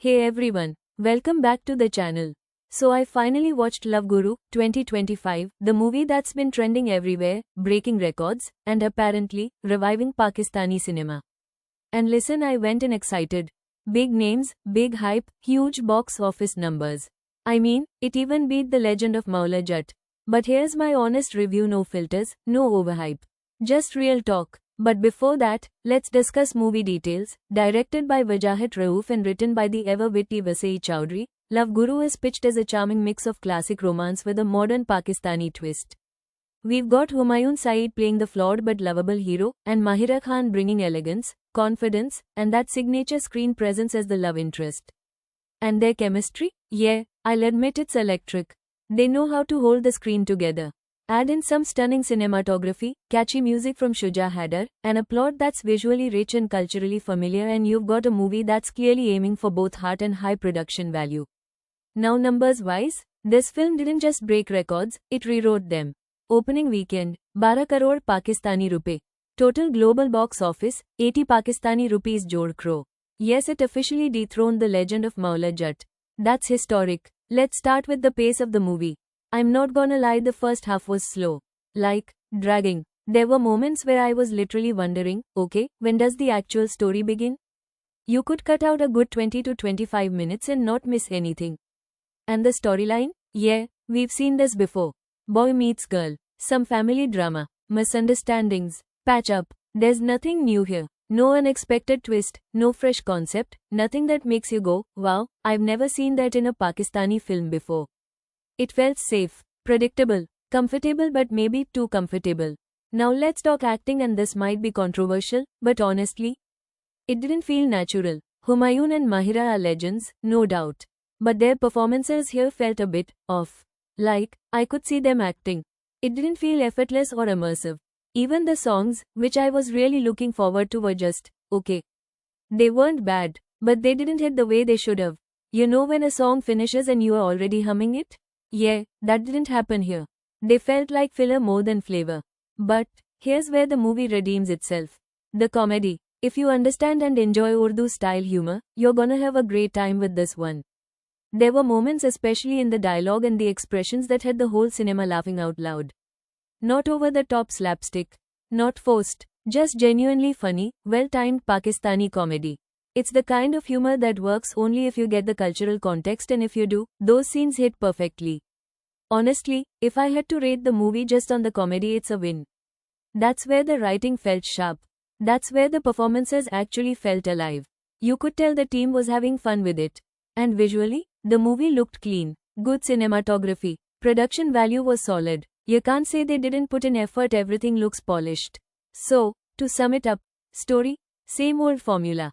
Hey everyone, welcome back to the channel. So I finally watched Love Guru 2025, the movie that's been trending everywhere, breaking records, and apparently reviving Pakistani cinema. And listen, I went in excited. Big names, big hype, huge box office numbers. I mean, it even beat The Legend of Maula Jat. But here's my honest review, no filters, no overhype. Just real talk. But before that, let's discuss movie details. Directed by Wajahat Rauf and written by the ever-witty Vasai Chowdhury, Love Guru is pitched as a charming mix of classic romance with a modern Pakistani twist. We've got Humayun Saeed playing the flawed but lovable hero, and Mahira Khan bringing elegance, confidence, and that signature screen presence as the love interest. And their chemistry? Yeah, I'll admit it's electric. They know how to hold the screen together. Add in some stunning cinematography, catchy music from Shuja Haidar, and a plot that's visually rich and culturally familiar, and you've got a movie that's clearly aiming for both heart and high production value. Now numbers wise, this film didn't just break records, it rewrote them. Opening weekend, 12 crore Pakistani rupee. Total global box office, 80 Pakistani rupees jod crore. Yes, it officially dethroned The Legend of Maula Jat. That's historic. Let's start with the pace of the movie. I'm not gonna lie, the first half was slow. Like, dragging. There were moments where I was literally wondering, okay, when does the actual story begin? You could cut out a good 20 to 25 minutes and not miss anything. And the storyline? Yeah, we've seen this before. Boy meets girl. Some family drama. Misunderstandings. Patch up. There's nothing new here. No unexpected twist, no fresh concept, nothing that makes you go, wow, I've never seen that in a Pakistani film before. It felt safe, predictable, comfortable, but maybe too comfortable. Now let's talk acting, and this might be controversial, but honestly, it didn't feel natural. Humayun and Mahira are legends, no doubt. But their performances here felt a bit off. Like, I could see them acting. It didn't feel effortless or immersive. Even the songs, which I was really looking forward to, were just okay. They weren't bad, but they didn't hit the way they should have. You know when a song finishes and you are already humming it? Yeah, that didn't happen here. They felt like filler more than flavor. But here's where the movie redeems itself. The comedy. If you understand and enjoy Urdu style humor, you're gonna have a great time with this one. There were moments, especially in the dialogue and the expressions, that had the whole cinema laughing out loud. Not over the top slapstick. Not forced. Just genuinely funny, well-timed Pakistani comedy. It's the kind of humor that works only if you get the cultural context, and if you do, those scenes hit perfectly. Honestly, if I had to rate the movie just on the comedy, it's a win. That's where the writing felt sharp. That's where the performances actually felt alive. You could tell the team was having fun with it. And visually, the movie looked clean. Good cinematography. Production value was solid. You can't say they didn't put in effort, everything looks polished. So, to sum it up, story, same old formula.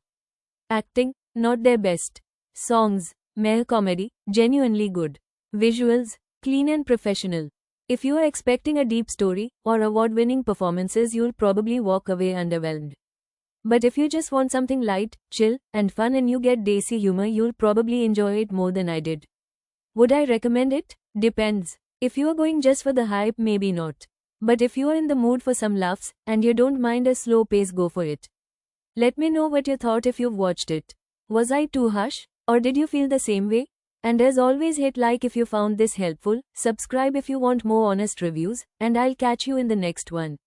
Acting, not their best. Songs, meh comedy, genuinely good. Visuals, clean and professional. If you are expecting a deep story or award-winning performances, you'll probably walk away underwhelmed. But if you just want something light, chill, and fun, and you get desi humor, you'll probably enjoy it more than I did. Would I recommend it? Depends. If you are going just for the hype, maybe not. But if you are in the mood for some laughs, and you don't mind a slow pace, go for it. Let me know what you thought if you've watched it. Was I too harsh? Or did you feel the same way? And as always, hit like if you found this helpful, subscribe if you want more honest reviews, and I'll catch you in the next one.